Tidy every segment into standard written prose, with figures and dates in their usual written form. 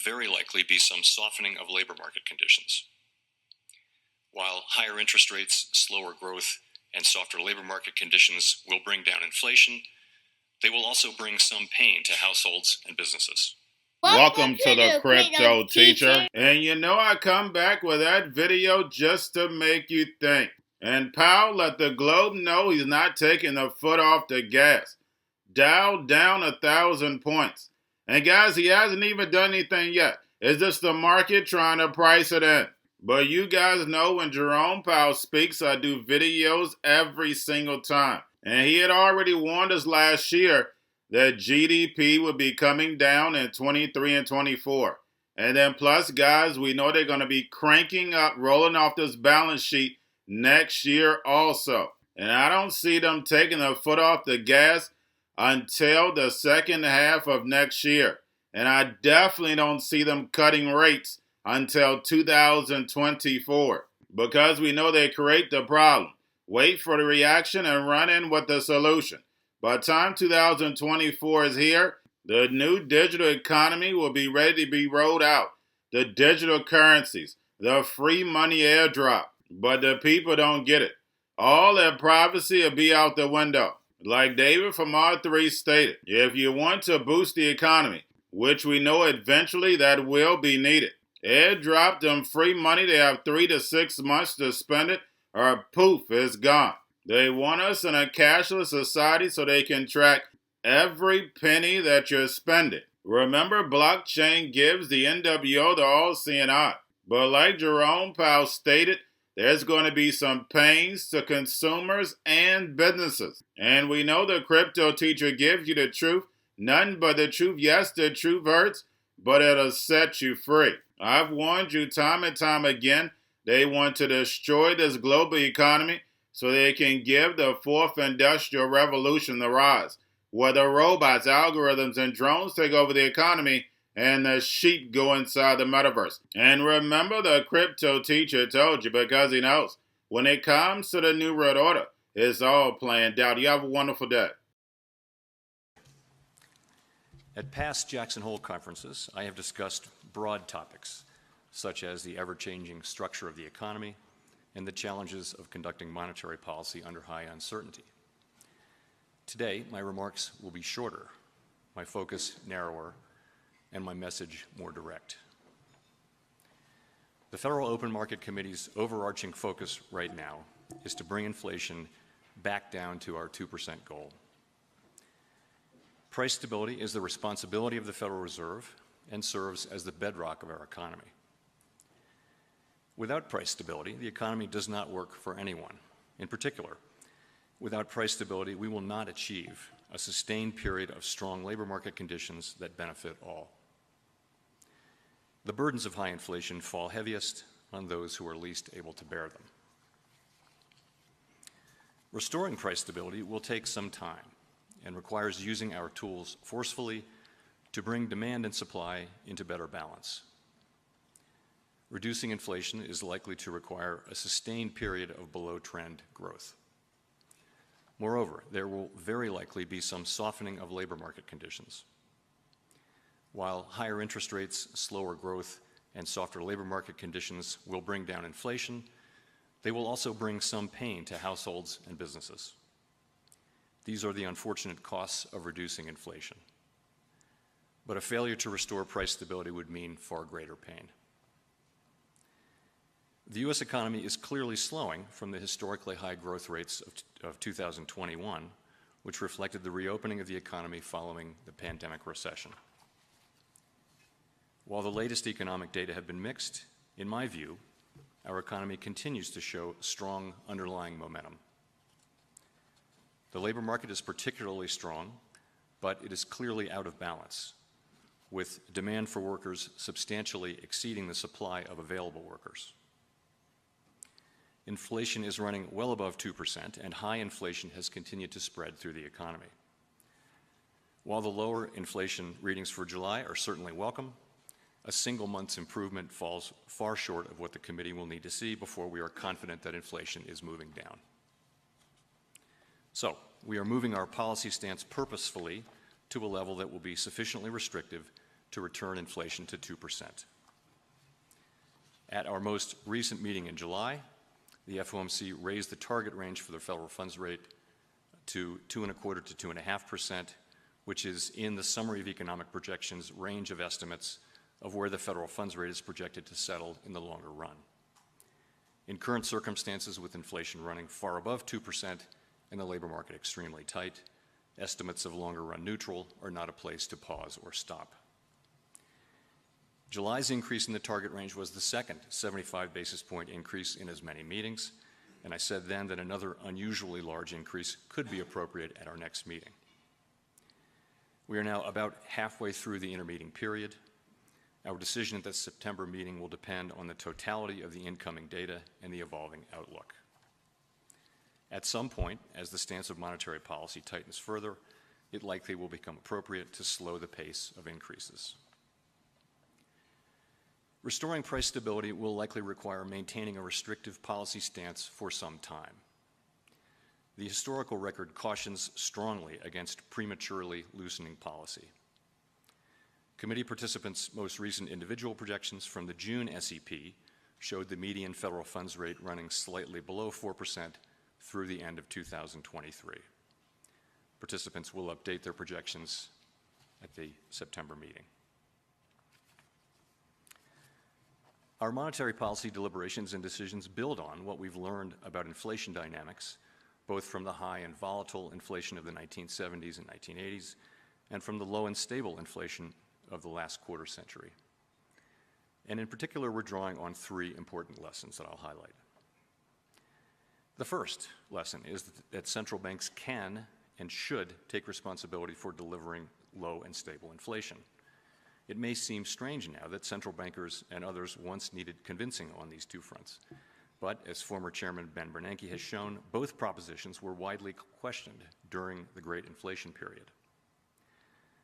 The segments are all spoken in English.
very likely be some softening of labor market conditions. While higher interest rates, slower growth, and softer labor market conditions will bring down inflation, they will also bring some pain to households and businesses. Welcome to the Cryptoteacher. And you know I come back with that video just to make you think. And Powell let the globe know he's not taking the foot off the gas. Dow down 1,000 points. And guys, he hasn't even done anything yet. It's just the market trying to price it in. But you guys know when Jerome Powell speaks, I do videos every single time. And he had already warned us last year that GDP would be coming down in 23 and 24. And then plus, guys, we know they're going to be cranking up, rolling off this balance sheet next year also. And I don't see them taking the foot off the gas until the second half of next year. And I definitely don't see them cutting rates until 2024. Because we know they create the problem. Wait for the reaction and run in with the solution. By the time 2024 is here, the new digital economy will be ready to be rolled out. The digital currencies, the free money airdrop. But the people don't get it. All their privacy will be out the window. Like David from R3 stated, if you want to boost the economy, which we know eventually that will be needed, airdrop them free money. They have 3 to 6 months to spend it, or poof, it's gone. They want us in a cashless society so they can track every penny that you're spending. Remember, blockchain gives the NWO the all-seeing eye. But like Jerome Powell stated, there's going to be some pains to consumers and businesses. And we know the Cryptoteacher gives you the truth, nothing but the truth. Yes, the truth hurts, but it'll set you free. I've warned you time and time again, they want to destroy this global economy so they can give the fourth industrial revolution the rise, where the robots, algorithms, and drones take over the economy and the sheep go inside the metaverse. And remember, the Cryptoteacher told you because he knows when it comes to the New World Order, it's all planned out. You have a wonderful day. At past Jackson Hole conferences, I have discussed broad topics, such as the ever-changing structure of the economy and the challenges of conducting monetary policy under high uncertainty. Today, my remarks will be shorter, my focus narrower, and my message more direct. The Federal Open Market Committee's overarching focus right now is to bring inflation back down to our 2% goal. Price stability is the responsibility of the Federal Reserve and serves as the bedrock of our economy. Without price stability, the economy does not work for anyone. In particular, without price stability, we will not achieve a sustained period of strong labor market conditions that benefit all. The burdens of high inflation fall heaviest on those who are least able to bear them. Restoring price stability will take some time and requires using our tools forcefully to bring demand and supply into better balance. Reducing inflation is likely to require a sustained period of below-trend growth. Moreover, there will very likely be some softening of labor market conditions. While higher interest rates, slower growth, and softer labor market conditions will bring down inflation, they will also bring some pain to households and businesses. These are the unfortunate costs of reducing inflation. But a failure to restore price stability would mean far greater pain. The U.S. economy is clearly slowing from the historically high growth rates of 2021, which reflected the reopening of the economy following the pandemic recession. While the latest economic data have been mixed, in my view, our economy continues to show strong underlying momentum. The labor market is particularly strong, but it is clearly out of balance, with demand for workers substantially exceeding the supply of available workers. Inflation is running well above 2%, and high inflation has continued to spread through the economy. While the lower inflation readings for July are certainly welcome, a single month's improvement falls far short of what the committee will need to see before we are confident that inflation is moving down. So, we are moving our policy stance purposefully to a level that will be sufficiently restrictive to return inflation to 2%. At our most recent meeting in July, the FOMC raised the target range for the federal funds rate to 2.25% to 2.5%, which is in the Summary of Economic Projections range of estimates of where the federal funds rate is projected to settle in the longer run. In current circumstances, with inflation running far above 2% and the labor market extremely tight, estimates of longer run neutral are not a place to pause or stop. July's increase in the target range was the second 75 basis point increase in as many meetings, and I said then that another unusually large increase could be appropriate at our next meeting. We are now about halfway through the intermeeting period. Our decision at the September meeting will depend on the totality of the incoming data and the evolving outlook. At some point, as the stance of monetary policy tightens further, it likely will become appropriate to slow the pace of increases. Restoring price stability will likely require maintaining a restrictive policy stance for some time. The historical record cautions strongly against prematurely loosening policy. Committee participants' most recent individual projections from the June SEP showed the median federal funds rate running slightly below 4% through the end of 2023. Participants will update their projections at the September meeting. Our monetary policy deliberations and decisions build on what we've learned about inflation dynamics, both from the high and volatile inflation of the 1970s and 1980s, and from the low and stable inflation of the last quarter century. And in particular, we're drawing on three important lessons that I'll highlight. The first lesson is that central banks can and should take responsibility for delivering low and stable inflation. It may seem strange now that central bankers and others once needed convincing on these two fronts. But as former Chairman Ben Bernanke has shown, both propositions were widely questioned during the Great Inflation period.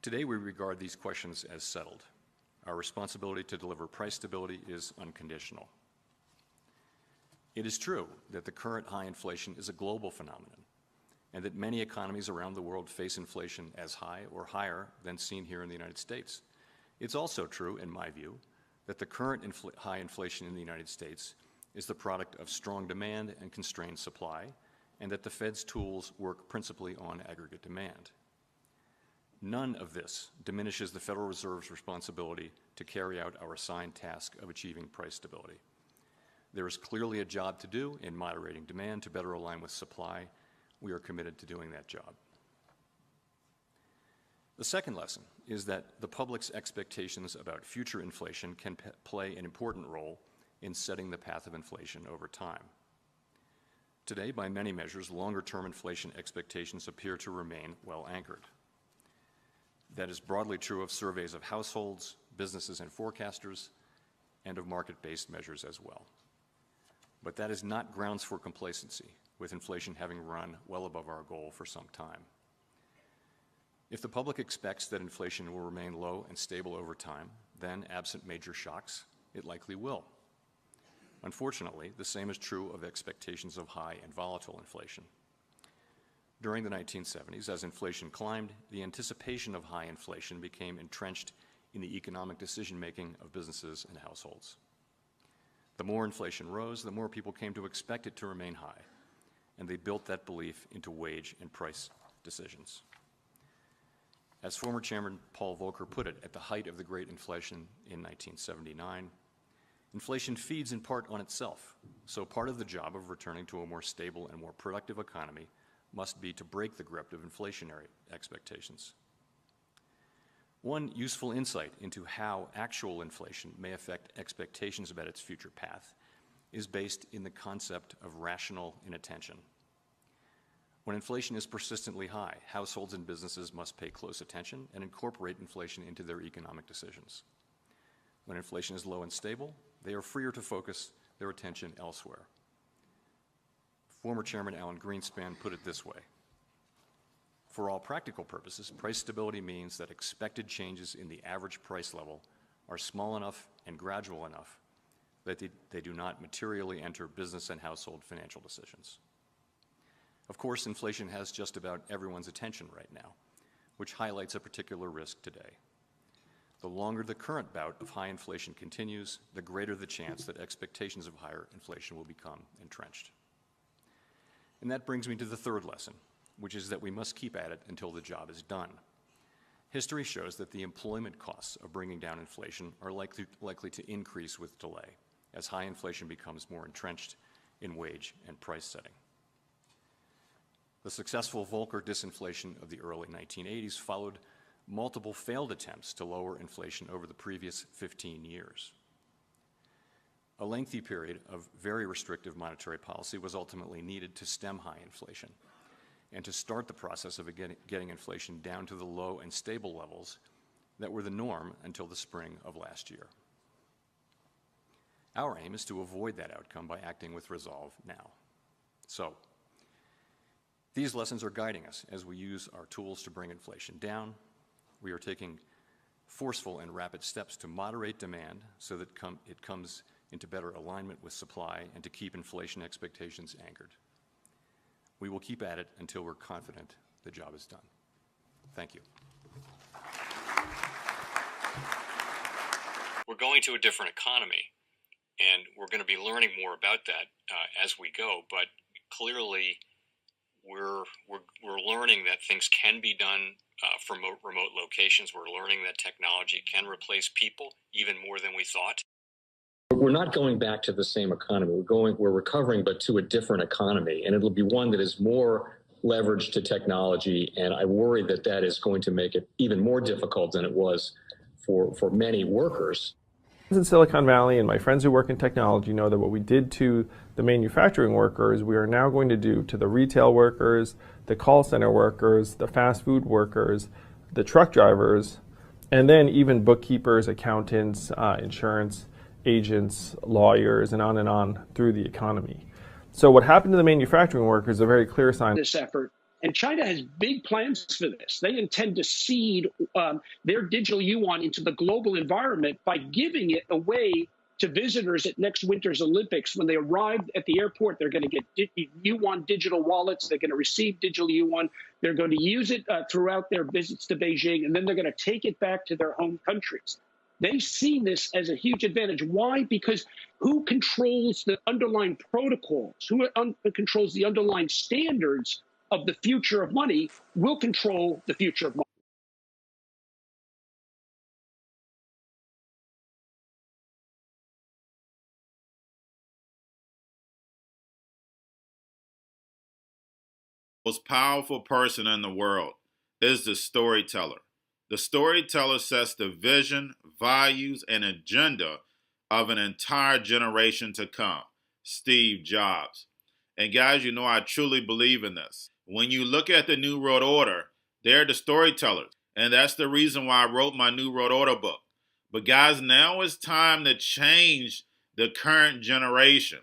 Today, we regard these questions as settled. Our responsibility to deliver price stability is unconditional. It is true that the current high inflation is a global phenomenon, and that many economies around the world face inflation as high or higher than seen here in the United States. It's also true, in my view, that the current high inflation in the United States is the product of strong demand and constrained supply, and that the Fed's tools work principally on aggregate demand. None of this diminishes the Federal Reserve's responsibility to carry out our assigned task of achieving price stability. There is clearly a job to do in moderating demand to better align with supply. We are committed to doing that job. The second lesson is that the public's expectations about future inflation can play an important role in setting the path of inflation over time. Today, by many measures, longer-term inflation expectations appear to remain well anchored. That is broadly true of surveys of households, businesses, and forecasters, and of market-based measures as well. But that is not grounds for complacency, with inflation having run well above our goal for some time. If the public expects that inflation will remain low and stable over time, then, absent major shocks, it likely will. Unfortunately, the same is true of expectations of high and volatile inflation. During the 1970s, as inflation climbed, the anticipation of high inflation became entrenched in the economic decision-making of businesses and households. The more inflation rose, the more people came to expect it to remain high, and they built that belief into wage and price decisions. As former Chairman Paul Volcker put it at the height of the Great Inflation in 1979, inflation feeds in part on itself, so part of the job of returning to a more stable and more productive economy must be to break the grip of inflationary expectations. One useful insight into how actual inflation may affect expectations about its future path is based in the concept of rational inattention. When inflation is persistently high, households and businesses must pay close attention and incorporate inflation into their economic decisions. When inflation is low and stable, they are freer to focus their attention elsewhere. Former Chairman Alan Greenspan put it this way: for all practical purposes, price stability means that expected changes in the average price level are small enough and gradual enough that they do not materially enter business and household financial decisions. Of course, inflation has just about everyone's attention right now, which highlights a particular risk today. The longer the current bout of high inflation continues, the greater the chance that expectations of higher inflation will become entrenched. And that brings me to the third lesson, which is that we must keep at it until the job is done. History shows that the employment costs of bringing down inflation are likely to increase with delay, as high inflation becomes more entrenched in wage and price setting. The successful Volcker disinflation of the early 1980s followed multiple failed attempts to lower inflation over the previous 15 years. A lengthy period of very restrictive monetary policy was ultimately needed to stem high inflation and to start the process of getting inflation down to the low and stable levels that were the norm until the spring of last year. Our aim is to avoid that outcome by acting with resolve now. So, these lessons are guiding us as we use our tools to bring inflation down. We are taking forceful and rapid steps to moderate demand so that it comes into better alignment with supply and to keep inflation expectations anchored. We will keep at it until we're confident the job is done. Thank you. We're going to a different economy, and we're going to be learning more about that as we go, but clearly we're learning that things can be done from remote locations. We're learning that technology can replace people even more than we thought. We're not going back to the same economy. We're recovering, but to a different economy, and it'll be one that is more leveraged to technology. And I worry that that is going to make it even more difficult than it was for many workers. In Silicon Valley, and my friends who work in technology know that what we did to the manufacturing workers, we are now going to do to the retail workers, the call center workers, the fast food workers, the truck drivers, and then even bookkeepers, accountants, insurance agents, lawyers, and on through the economy. So what happened to the manufacturing workers is a very clear sign. This effort. And China has big plans for this. They intend to seed their digital yuan into the global environment by giving it away to visitors at next winter's Olympics. When they arrive at the airport, they're going to get yuan digital wallets. They're going to receive digital yuan. They're going to use it throughout their visits to Beijing, and then they're going to take it back to their home countries. They see this as a huge advantage. Why? Because who controls the underlying protocols, who controls the underlying standards of the future of money will control the future of money. Most powerful person in the world is the storyteller. The storyteller sets the vision, values, and agenda of an entire generation to come. Steve Jobs. And guys, you know I truly believe in this. When you look at the New World Order, they're the storytellers. And that's the reason why I wrote my New World Order book. But guys, now it's time to change the current generation.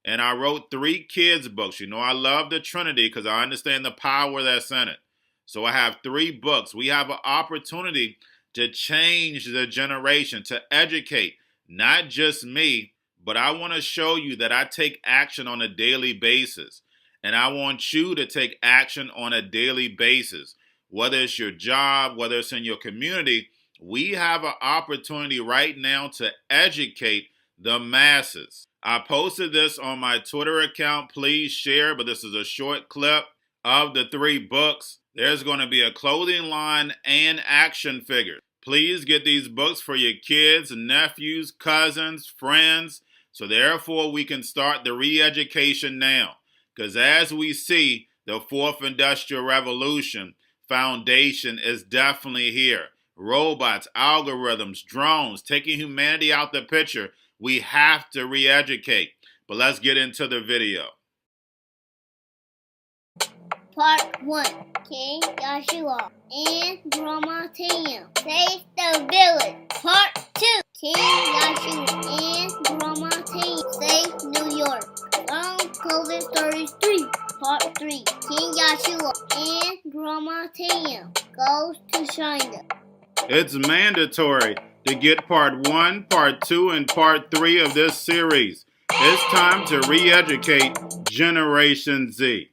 And I wrote 3 kids' books. You know I love the Trinity because I understand the power that's in it. So I have 3 books. We have an opportunity to change the generation, to educate, not just me, but I want to show you that I take action on a daily basis. And I want you to take action on a daily basis. Whether it's your job, whether it's in your community, we have an opportunity right now to educate the masses. I posted this on my Twitter account. Please share, but this is a short clip of the 3 books. There's going to be a clothing line and action figures. Please get these books for your kids, nephews, cousins, friends, so therefore we can start the re-education now. Because as we see, the 4th Industrial Revolution foundation is definitely here. Robots, algorithms, drones, taking humanity out the picture. We have to re-educate. But let's get into the video. Part 1. King Joshua and Grandma Tam save the village. Part 2. King Joshua and Grandma Tam save New York. From COVID-33. Part 3. King Joshua and Grandma Tam goes to China. It's mandatory to get part 1, part 2, and part 3 of this series. It's time to re-educate Generation Z.